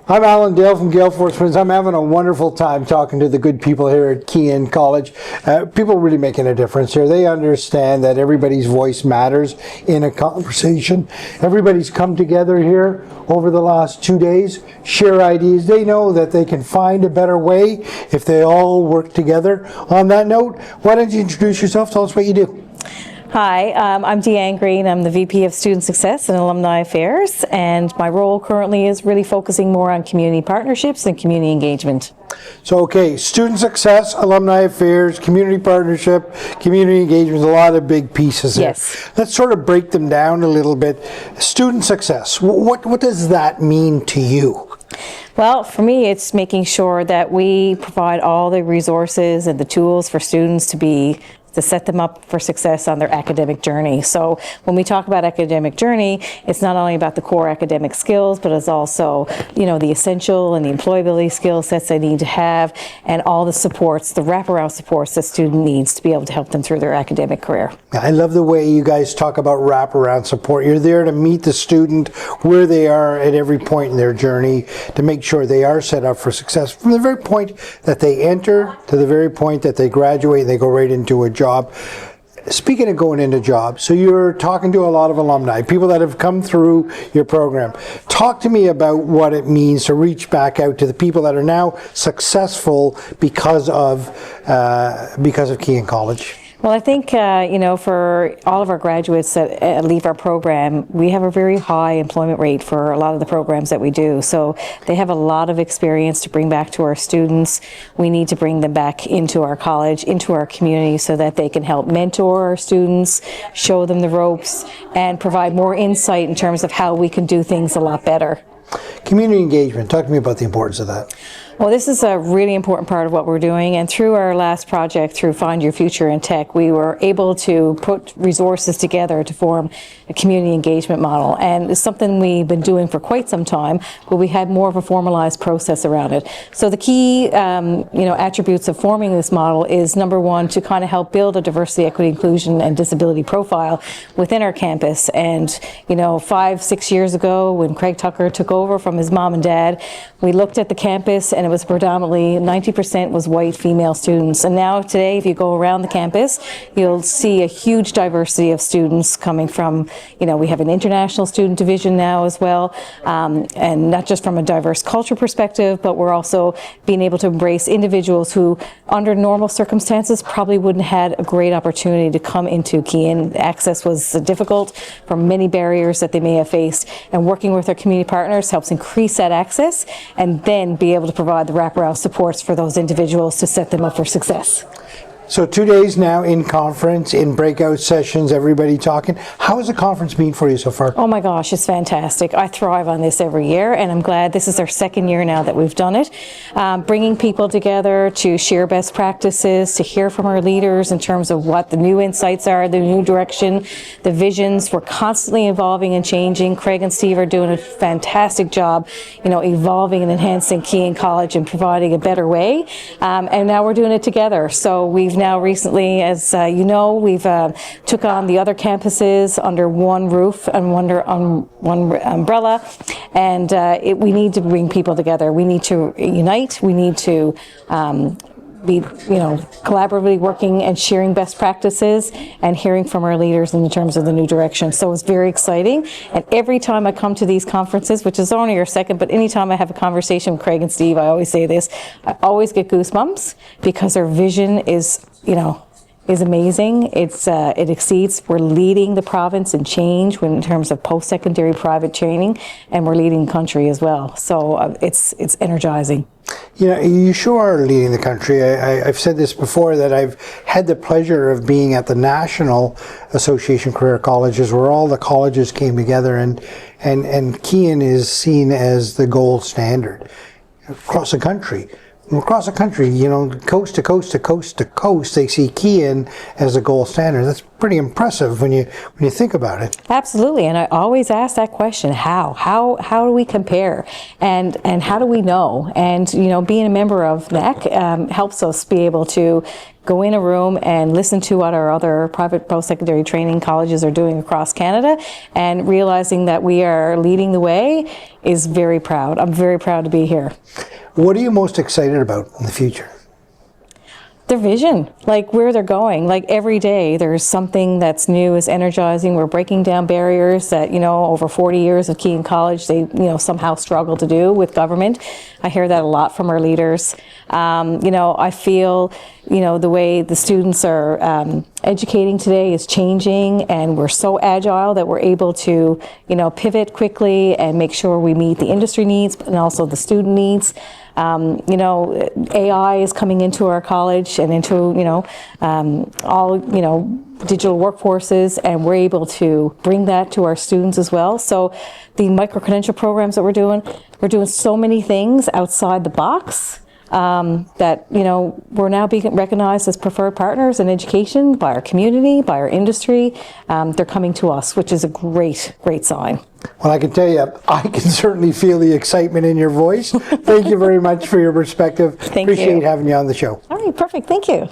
I'm Alan Dale from GaleForceWins. I'm having a wonderful time talking to the good people here at Keyin College. People really making a difference here. They understand that everybody's voice matters in a conversation. Everybody's come together here over the last 2 days, share ideas. They know that they can find a better way if they all work together. On that note, why don't you introduce yourself? Tell us what you do. Hi, I'm Deanne Green. I'm the VP of Student Success and Alumni Affairs, and my role currently is really focusing more on community partnerships and community engagement. So, okay, student success, alumni affairs, community partnership, community engagement, a lot of big pieces there. Yes. Let's sort of break them down a little bit. Student success, what does that mean to you? Well, for me, it's making sure that we provide all the resources and the tools for students to set them up for success on their academic journey. So when we talk about academic journey, it's not only about the core academic skills, but it's also, the essential and the employability skill sets they need to have, and all the supports, the wraparound supports the student needs to be able to help them through their academic career. I love the way you guys talk about wraparound support. You're there to meet the student where they are at every point in their journey to make sure they are set up for success from the very point that they enter to the very point that they graduate and they go right into a job. Speaking of going into jobs, so you're talking to a lot of alumni, people that have come through your program. Talk to me about what it means to reach back out to the people that are now successful because of Keyin College. Well, I think, for all of our graduates that leave our program, we have a very high employment rate for a lot of the programs that we do. So they have a lot of experience to bring back to our students. We need to bring them back into our college, into our community, so that they can help mentor our students, show them the ropes, and provide more insight in terms of how we can do things a lot better. Community engagement, talk to me about the importance of that. Well, this is a really important part of what we're doing, and through our last project, through Find Your Future in Tech, we were able to put resources together to form a community engagement model, and it's something we've been doing for quite some time, but we had more of a formalized process around it. So the key attributes of forming this model is, number one, to kind of help build a diversity, equity, inclusion, and disability profile within our campus. And 5-6 years ago, when Craig Tucker took over from his mom and dad, we looked at the campus, and it was predominantly 90% was white female students. And now today, if you go around the campus, you'll see a huge diversity of students coming from, we have an international student division now as well, and not just from a diverse culture perspective, but we're also being able to embrace individuals who, under normal circumstances, probably wouldn't have had a great opportunity to come into Keyin. Access was difficult from many barriers that they may have faced, and working with our community partners helps increase that access and then be able to provide the wraparound supports for those individuals to set them up for success. So 2 days now in conference, in breakout sessions, everybody talking. How has the conference been for you so far? Oh my gosh, it's fantastic. I thrive on this every year, and I'm glad this is our second year now that we've done it. Bringing people together to share best practices, to hear from our leaders in terms of what the new insights are, the new direction, the visions. We're constantly evolving and changing. Craig and Steve are doing a fantastic job, evolving and enhancing Keyin College and providing a better way. And now we're doing it together. So we've now recently, as we've took on the other campuses under one roof and one umbrella, and we need to bring people together. We need to unite. We need to be collaboratively working and sharing best practices and hearing from our leaders in terms of the new direction. So it's very exciting, and every time I come to these conferences, which is only our second, but anytime I have a conversation with Craig and Steve, I always say this, I always get goosebumps, because our vision is amazing. It exceeds. We're leading the province in change in terms of post-secondary private training, and we're leading the country as well. So it's energizing. You sure are leading the country. I've said this before, that I've had the pleasure of being at the National Association Career Colleges, where all the colleges came together, and Keyin is seen as the gold standard across the country. Across the country, coast to coast to coast to coast, they see Keyin as a gold standard. That's pretty impressive when you think about it. Absolutely, and I always ask that question: how do we compare, and how do we know? And being a member of NAC helps us be able to go in a room and listen to what our other private post-secondary training colleges are doing across Canada, and realizing that we are leading the way is very proud. I'm very proud to be here. What are you most excited about in the future? Their vision, like where they're going. Like every day there's something that's new, is energizing. We're breaking down barriers that, over 40 years of Keyin College, they, somehow struggle to do with government. I hear that a lot from our leaders. I feel, the way the students are educating today is changing, and we're so agile that we're able to, pivot quickly and make sure we meet the industry needs and also the student needs. AI is coming into our college and into, all, digital workforces, and we're able to bring that to our students as well. So the micro-credential programs that we're doing so many things outside the box that, we're now being recognized as preferred partners in education by our community, by our industry. They're coming to us, which is a great, great sign. Well, I can tell you, I can certainly feel the excitement in your voice. Thank you very much for your perspective. Thank you. Appreciate having you on the show. All right, perfect. Thank you.